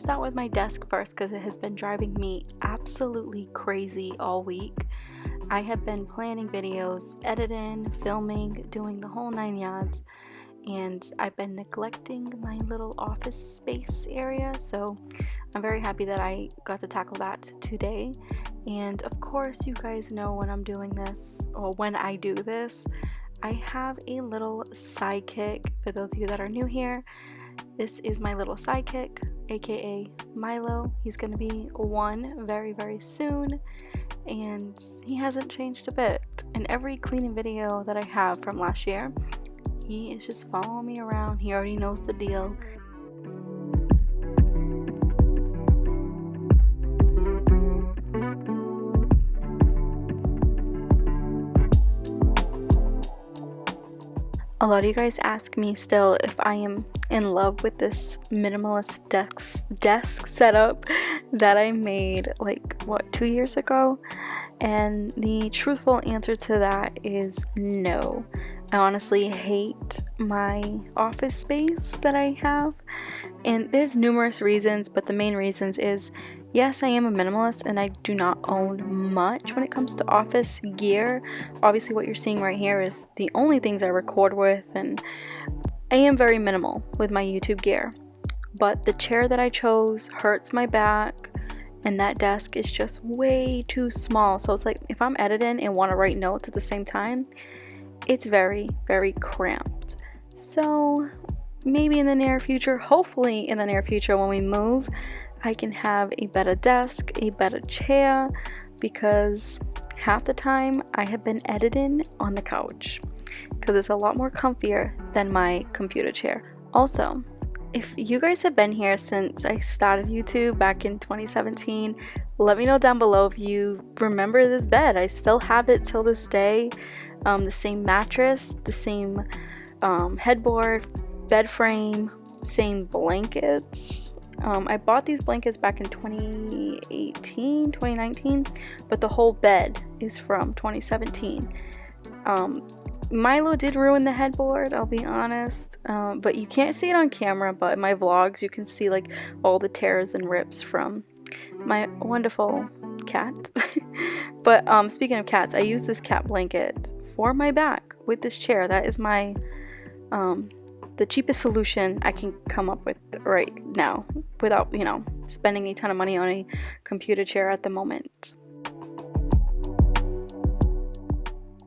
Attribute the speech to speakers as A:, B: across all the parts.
A: start with my desk first because it has been driving me absolutely crazy all week. I have been planning videos, editing, filming, doing the whole 9 yards, and I've been neglecting my little office space area, so I'm very happy that I got to tackle that today. And of course, you guys know when I'm doing this, or when I do this, I have a little sidekick. For those of you that are new here, this is my little sidekick, aka Milo. He's going to be one very, very soon, and he hasn't changed a bit. In every cleaning video that I have from last year, he is just following me around. He already knows the deal. A lot of you guys ask me still if I am in love with this minimalist desk setup that I made like 2 years ago, and the truthful answer to that is no. I honestly hate my office space that I have, and there's numerous reasons, but the main reasons is, yes, I am a minimalist and I do not own much when it comes to office gear. Obviously what you're seeing right here is the only things I record with, and I am very minimal with my YouTube gear. But the chair that I chose hurts my back, and that desk is just way too small. So it's like if I'm editing and want to write notes at the same time, it's very, very cramped. So maybe in the near future, hopefully in the near future when we move, I can have a better desk, a better chair, because half the time I have been editing on the couch because it's a lot more comfier than my computer chair. Also, if you guys have been here since I started YouTube back in 2017, let me know down below if you remember this bed. I still have it till this day. The same mattress, the same headboard, bed frame, same blankets. I bought these blankets back in 2019, but the whole bed is from 2017. Milo did ruin the headboard, I'll be honest, but you can't see it on camera, but in my vlogs you can see like all the tears and rips from my wonderful cat. But speaking of cats, I use this cat blanket for my back with this chair. That is my the cheapest solution I can come up with right now without, spending a ton of money on a computer chair at the moment.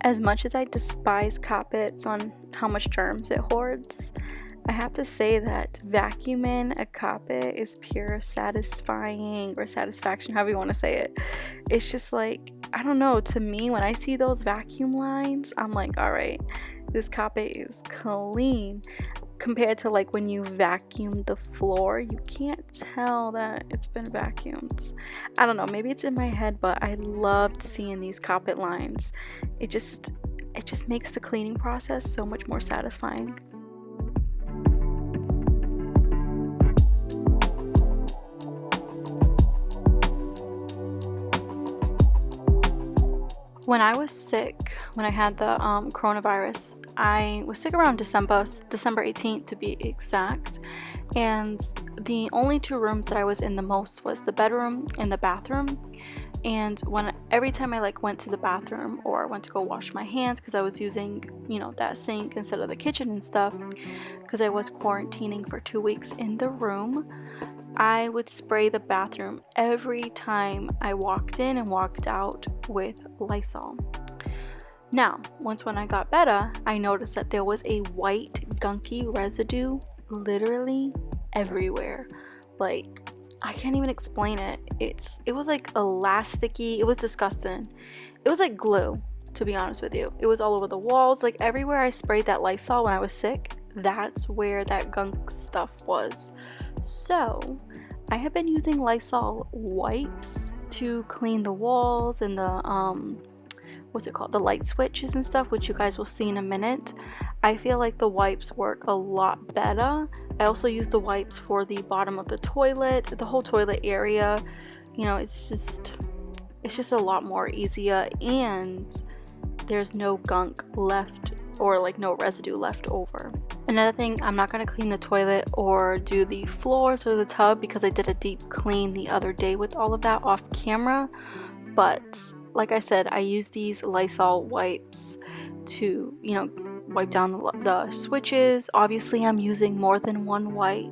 A: As much as I despise carpets on how much germs it hoards, I have to say that vacuuming a carpet is pure satisfying, or satisfaction, however you want to say it. It's just like, I don't know, to me when I see those vacuum lines, I'm like, all right, this carpet is clean. Compared to like when you vacuum the floor, you can't tell that it's been vacuumed. I don't know, maybe it's in my head, but I loved seeing these carpet lines. It just makes the cleaning process so much more satisfying. When I was sick, when I had the coronavirus, I was sick around December 18th to be exact, and the only two rooms that I was in the most was the bedroom and the bathroom. And every time I went to the bathroom or went to go wash my hands, because I was using that sink instead of the kitchen and stuff, because I was quarantining for 2 weeks in the room, I would spray the bathroom every time I walked in and walked out with Lysol. Now, when I got better, I noticed that there was a white gunky residue literally everywhere. Like, I can't even explain it. It was like elasticy. It was disgusting. It was like glue, to be honest with you. It was all over the walls. Like everywhere I sprayed that Lysol when I was sick, that's where that gunk stuff was. So I have been using Lysol wipes to clean the walls and the the light switches and stuff, which you guys will see in a minute. I feel like the wipes work a lot better. I also use the wipes for the bottom of the toilet, the whole toilet area. It's just a lot more easier, and there's no gunk left or like no residue left over. Another thing, I'm not going to clean the toilet or do the floors or the tub because I did a deep clean the other day with all of that off camera. But like I said, I use these Lysol wipes to, you know, wipe down the switches. Obviously, I'm using more than one wipe.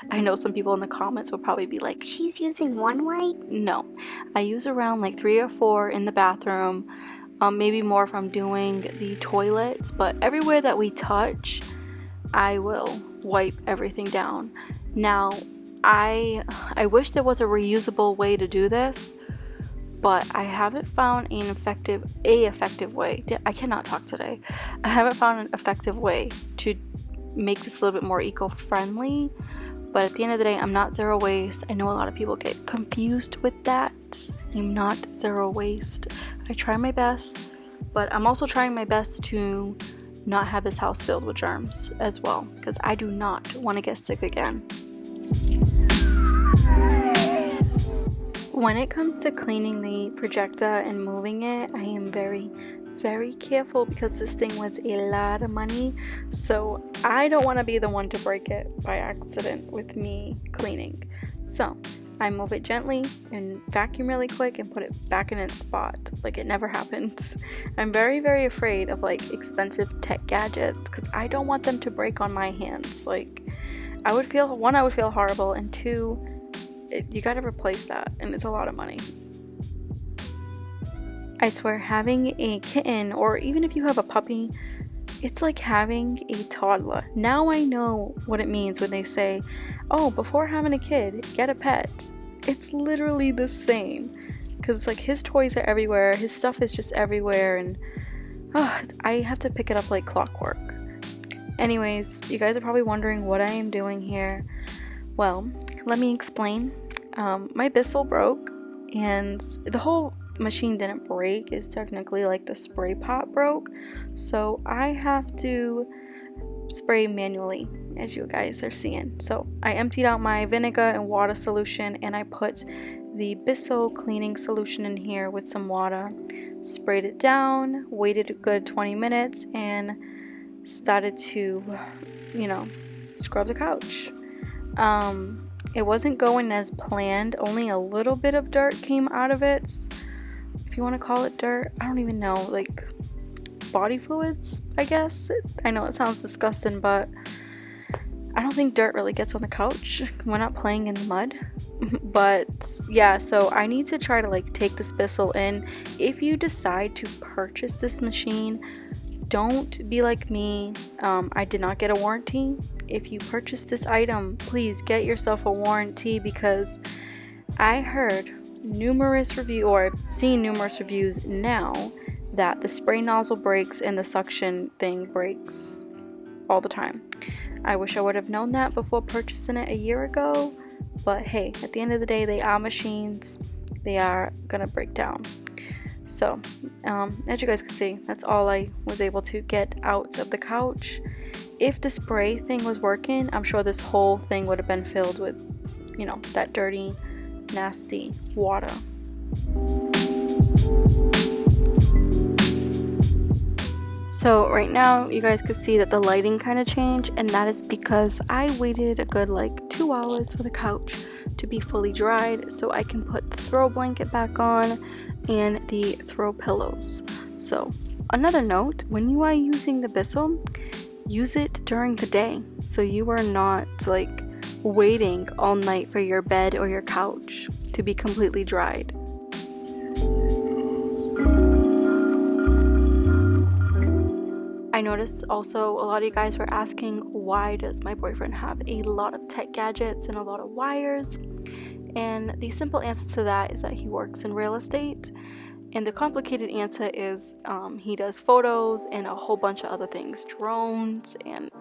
A: I know some people in the comments will probably be like, she's using one wipe? No, I use around like 3 or 4 in the bathroom, maybe more if I'm doing the toilets, but everywhere that we touch, I will wipe everything down. Now, I wish there was a reusable way to do this, but I haven't found an effective way. I cannot talk today. I haven't found an effective way to make this a little bit more eco-friendly. But at the end of the day, I'm not zero waste. I know a lot of people get confused with that. I'm not zero waste. I try my best, but I'm also trying my best to not have this house filled with germs as well, because I do not want to get sick again. When it comes to cleaning the projector and moving it, I am very, very careful because this thing was a lot of money. So I don't want to be the one to break it by accident with me cleaning. So I move it gently and vacuum really quick and put it back in its spot like it never happens. I'm very, very afraid of like expensive tech gadgets because I don't want them to break on my hands. Like I would feel horrible, and 2, you gotta replace that, and it's a lot of money. I swear, having a kitten, or even if you have a puppy, it's like having a toddler. Now I know what it means when they say, oh, before having a kid, get a pet. It's literally the same, because it's like his toys are everywhere, his stuff is just everywhere, and I have to pick it up like clockwork. Anyways, you guys are probably wondering what I am doing here. Well, let me explain. My Bissell broke, and the whole machine didn't break. It's technically like the spray pot broke, so I have to spray manually, as you guys are seeing. So I emptied out my vinegar and water solution, and I put the Bissell cleaning solution in here with some water, sprayed it down, waited a good 20 minutes, and started to, scrub the couch. It wasn't going as planned. Only a little bit of dirt came out of it, if you want to call it dirt. I don't even know, like body fluids, I guess. I know it sounds disgusting, but I don't think dirt really gets on the couch. We're not playing in the mud. But yeah, so I need to try to like take this Bissell in. If you decide to purchase this machine, don't be like me. I did not get a warranty. If you purchase this item, please get yourself a warranty, because I heard numerous seen numerous reviews now that the spray nozzle breaks and the suction thing breaks all the time. I wish I would have known that before purchasing it a year ago, but hey, at the end of the day, they are machines. They are gonna break down. So, as you guys can see, that's all I was able to get out of the couch. If the spray thing was working, I'm sure this whole thing would have been filled with, that dirty, nasty water. So right now, you guys can see that the lighting kind of changed, and that is because I waited a good 2 hours for the couch to be fully dried so I can put the throw blanket back on and the throw pillows. So another note, when you are using the Bissell, use it during the day so you are not waiting all night for your bed or your couch to be completely dried. I noticed also a lot of you guys were asking, why does my boyfriend have a lot of tech gadgets and a lot of wires? And the simple answer to that is that he works in real estate. And the complicated answer is he does photos and a whole bunch of other things, drones and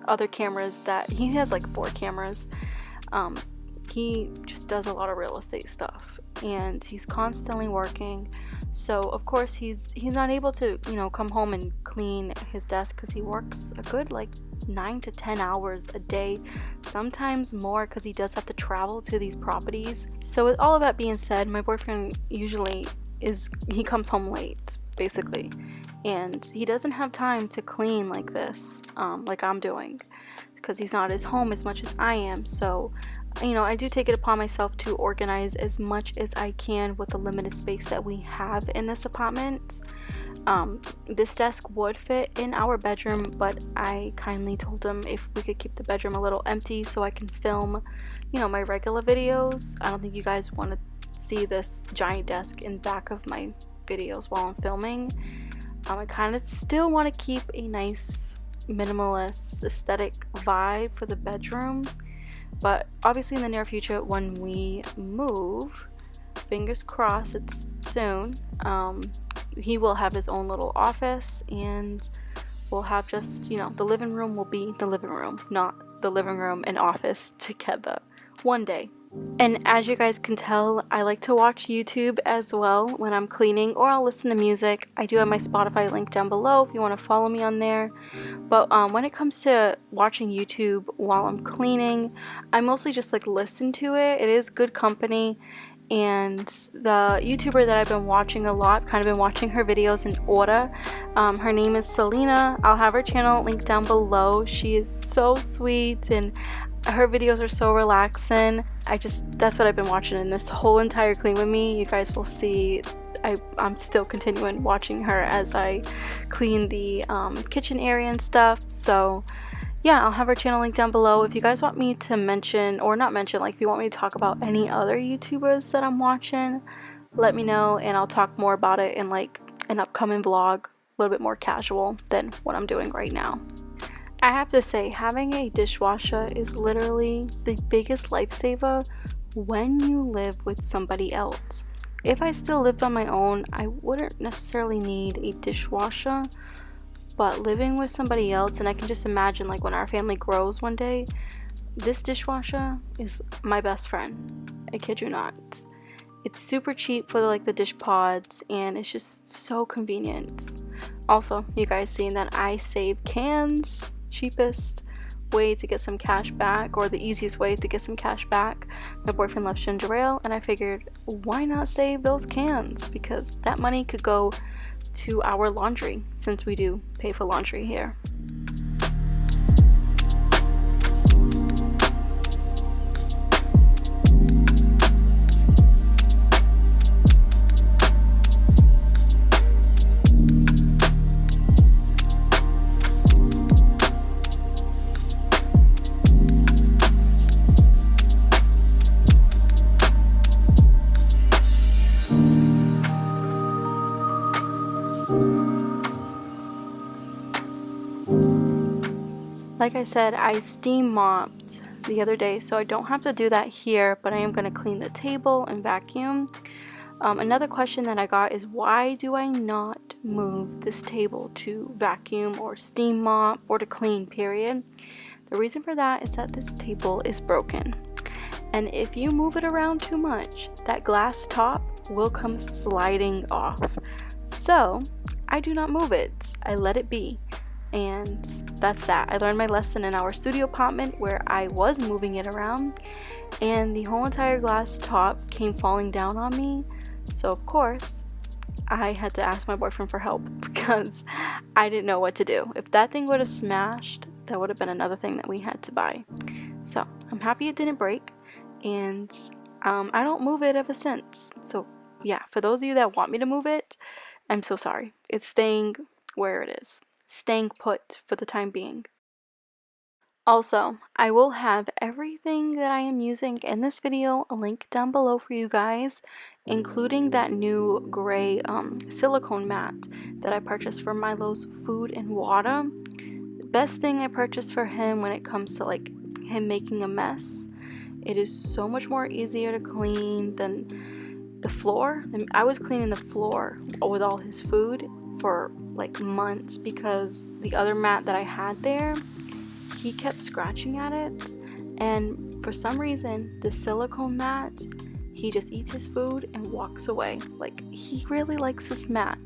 A: other cameras. That he has 4 cameras. He just does a lot of real estate stuff, and he's constantly working. So of course he's not able to come home and clean his desk, because he works a good 9 to 10 hours a day, sometimes more, because he does have to travel to these properties. So with all of that being said, my boyfriend usually he comes home late basically, and he doesn't have time to clean like this, like I'm doing, because he's not at his home as much as I am. So I do take it upon myself to organize as much as I can with the limited space that we have in this apartment. This desk would fit in our bedroom, but I kindly told him if we could keep the bedroom a little empty so I can film, my regular videos. I don't think you guys want to see this giant desk in back of my videos while I'm filming. I kind of still want to keep a nice minimalist aesthetic vibe for the bedroom, but obviously in the near future when we move, fingers crossed it's soon, he will have his own little office, and we'll have just, the living room will be the living room, not the living room and office together one day. And as you guys can tell, I like to watch YouTube as well when I'm cleaning, or I'll listen to music. I do have my Spotify link down below if you want to follow me on there. But when it comes to watching YouTube while I'm cleaning, I mostly just listen to it. It is good company. And the YouTuber that I've been watching a lot, kind of been watching her videos in order. Her name is Selena. I'll have her channel linked down below. She is so sweet, and her videos are so relaxing. That's what I've been watching in this whole entire clean with me. You guys will see I'm still continuing watching her as I clean the kitchen area and stuff. So yeah, I'll have her channel linked down below. If you guys want me to mention, or not mention, if you want me to talk about any other YouTubers that I'm watching, let me know, and I'll talk more about it in an upcoming vlog, a little bit more casual than what I'm doing right now. I have to say, having a dishwasher is literally the biggest lifesaver when you live with somebody else. If I still lived on my own, I wouldn't necessarily need a dishwasher, but living with somebody else, and I can just imagine when our family grows one day, this dishwasher is my best friend. I kid you not. It's super cheap for the dish pods, and it's just so convenient. Also, you guys seen that I save cans. Cheapest way to get some cash back, or the easiest way to get some cash back. My boyfriend loves ginger ale, and I figured, why not save those cans, because that money could go to our laundry, since we do pay for laundry here. Like I said, I steam mopped the other day, so I don't have to do that here, but I am going to clean the table and vacuum. Another question that I got is, why do I not move this table to vacuum or steam mop or to clean, period? The reason for that is that this table is broken, and if you move it around too much, that glass top will come sliding off. So I do not move it. I let it be. And that's that. I learned my lesson in our studio apartment where I was moving it around, and the whole entire glass top came falling down on me. So of course I had to ask my boyfriend for help, because I didn't know what to do. If that thing would have smashed, that would have been another thing that we had to buy. So I'm happy it didn't break, and I don't move it ever since. So yeah, for those of you that want me to move it, I'm so sorry. It's staying where it is. Staying put for the time being. Also, I will have everything that I am using in this video linked down below for you guys, including that new gray silicone mat that I purchased for Milo's food and water. The best thing I purchased for him when it comes to him making a mess. It is so much more easier to clean than the floor. I was cleaning the floor with all his food for months, because the other mat that I had there, he kept scratching at it, and for some reason the silicone mat, he just eats his food and walks away. He really likes this mat.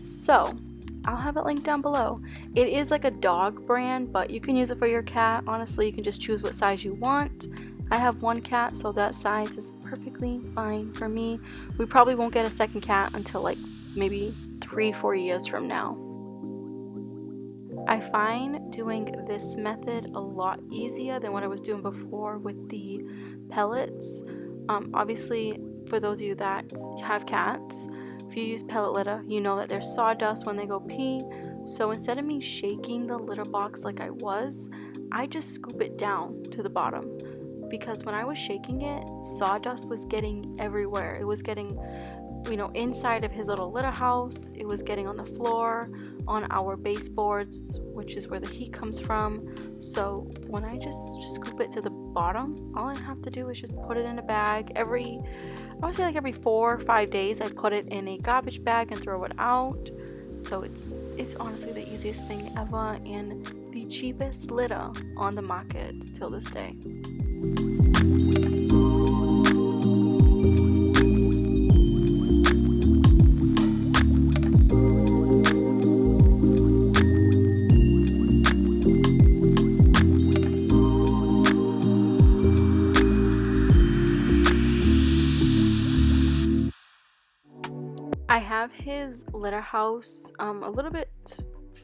A: So I'll have it linked down below. It is a dog brand, but you can use it for your cat. Honestly, you can just choose what size you want. I have one cat, so that size is perfectly fine for me. We probably won't get a second cat until like maybe 3-4 years from now. I find doing this method a lot easier than what I was doing before with the pellets. Obviously, for those of you that have cats, if you use pellet litter, you know that there's sawdust when they go pee. So instead of me shaking the litter box like I just scoop it down to the bottom, because when I was shaking it, sawdust was getting everywhere. It was getting, inside of his little litter house. It was getting on the floor, on our baseboards, which is where the heat comes from. So when I just scoop it to the bottom, all I have to do is just put it in a bag. I would say like every 4 or 5 days, I put it in a garbage bag and throw it out. So it's honestly the easiest thing ever and the cheapest litter on the market till this day. I have his litter house a little bit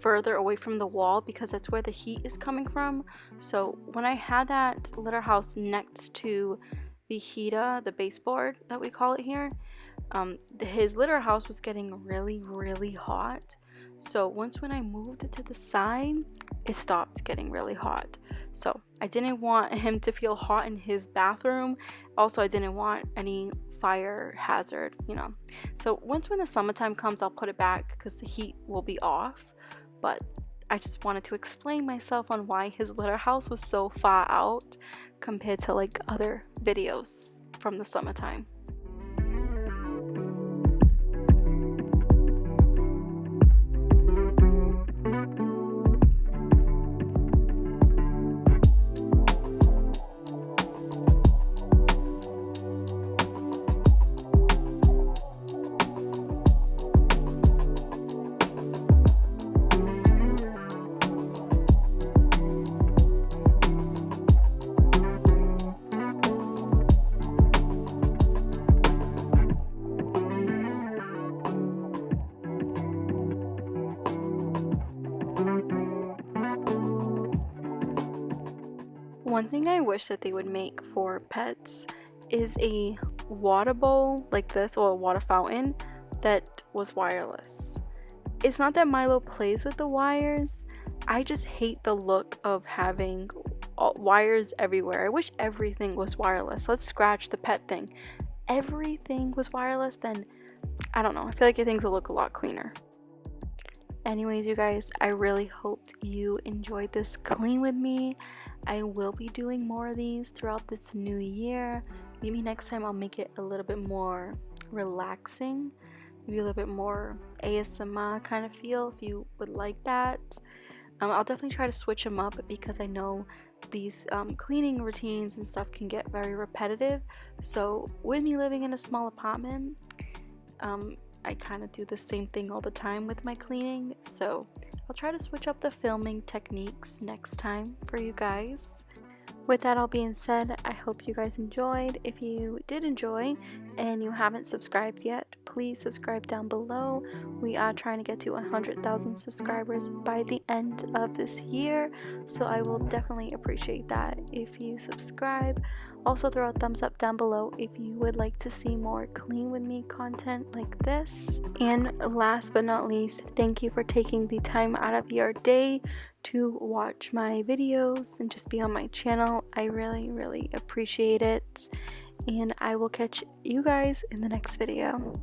A: further away from the wall because that's where the heat is coming from. So when I had that litter house next to the heater, the baseboard that we call it here, his litter house was getting really, really hot. So when I moved it to the side, it stopped getting really hot. So I didn't want him to feel hot in his bathroom. Also, I didn't want any fire hazard, So when the summertime comes, I'll put it back because the heat will be off. But I just wanted to explain myself on why his litter house was so far out compared to like other videos from the summertime. One thing I wish that they would make for pets is a water bowl like this, or a water fountain that was wireless. It's not that Milo plays with the wires, I just hate the look of having wires everywhere. I wish everything was wireless. Let's scratch the pet thing. Everything was wireless, then I don't know, I feel like things will look a lot cleaner. Anyways, you guys, I really hoped you enjoyed this clean with me. I will be doing more of these throughout this new year. Maybe next time I'll make it a little bit more relaxing, maybe a little bit more ASMR kind of feel if you would like that. I'll definitely try to switch them up because I know these cleaning routines and stuff can get very repetitive. So with me living in a small apartment, I kind of do the same thing all the time with my cleaning, so I'll try to switch up the filming techniques next time for you guys. With that all being said, I hope you guys enjoyed. If you did enjoy and you haven't subscribed yet, please subscribe down below. We are trying to get to 100,000 subscribers by the end of this year, so I will definitely appreciate that if you subscribe. Also throw a thumbs up down below if you would like to see more clean with me content like this. And last but not least, thank you for taking the time out of your day to watch my videos and just be on my channel. I really, really appreciate it. And I will catch you guys in the next video.